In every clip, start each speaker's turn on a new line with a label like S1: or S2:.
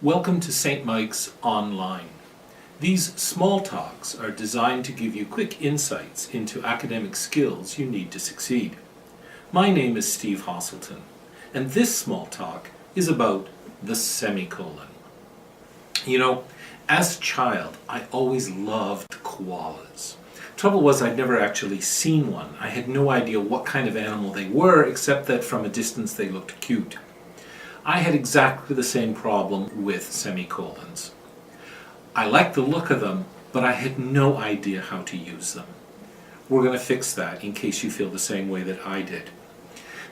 S1: Welcome to St. Mike's Online. These small talks are designed to give you quick insights into academic skills you need to succeed. My name is Steve Hoselton, and this small talk is about the semicolon. You know, as a child, I always loved koalas. Trouble was, I'd never actually seen one. I had no idea what kind of animal they were, except that from a distance they looked cute. I had exactly the same problem with semicolons. I liked the look of them, but I had no idea how to use them. We're going to fix that in case you feel the same way that I did.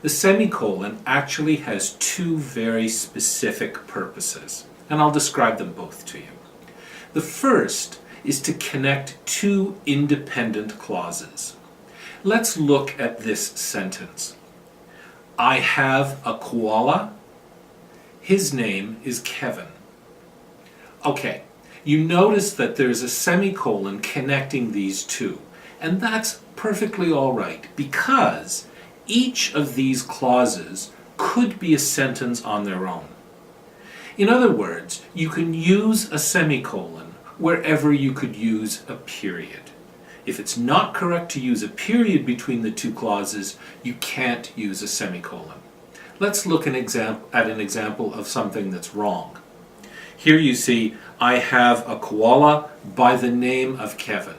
S1: The semicolon actually has two very specific purposes, and I'll describe them both to you. The first is to connect two independent clauses. Let's look at this sentence. I have a koala. His name is Kevin. Okay, you notice that there's a semicolon connecting these two, and that's perfectly all right because each of these clauses could be a sentence on their own. In other words, you can use a semicolon wherever you could use a period. If it's not correct to use a period between the two clauses, you can't use a semicolon. Let's look at an example of something that's wrong. Here you see, I have a koala by the name of Kevin.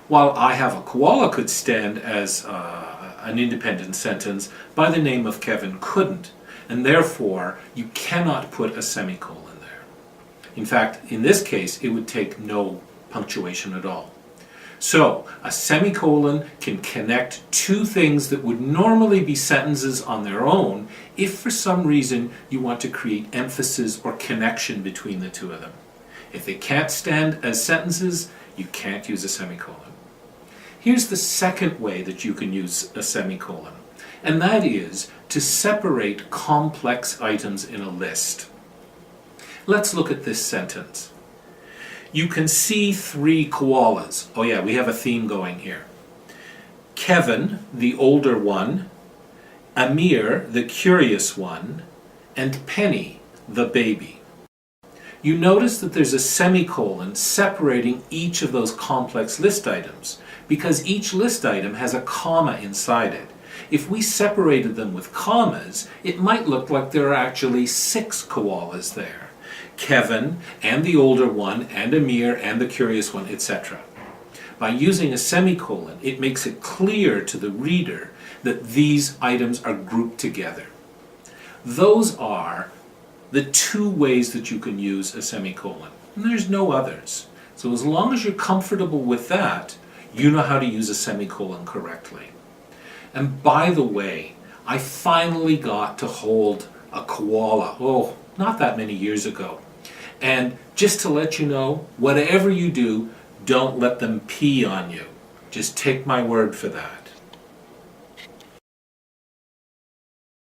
S1: While I have a koala could stand as an independent sentence, by the name of Kevin couldn't, and therefore you cannot put a semicolon there. In fact, in this case, it would take no punctuation at all. So, a semicolon can connect two things that would normally be sentences on their own if for some reason you want to create emphasis or connection between the two of them. If they can't stand as sentences, you can't use a semicolon. Here's the second way that you can use a semicolon, and that is to separate complex items in a list. Let's look at this sentence. You can see three koalas. Oh yeah, we have a theme going here. Kevin, the older one, Amir, the curious one, and Penny, the baby. You notice that there's a semicolon separating each of those complex list items because each list item has a comma inside it. If we separated them with commas, it might look like there are actually 6 koalas there. Kevin, and the older one, and Amir, and the curious one, etc. By using a semicolon, it makes it clear to the reader that these items are grouped together. Those are the two ways that you can use a semicolon, and there's no others. So as long as you're comfortable with that, you know how to use a semicolon correctly. And by the way, I finally got to hold a koala, not that many years ago. And just to let you know, whatever you do, don't let them pee on you. Just take my word for that.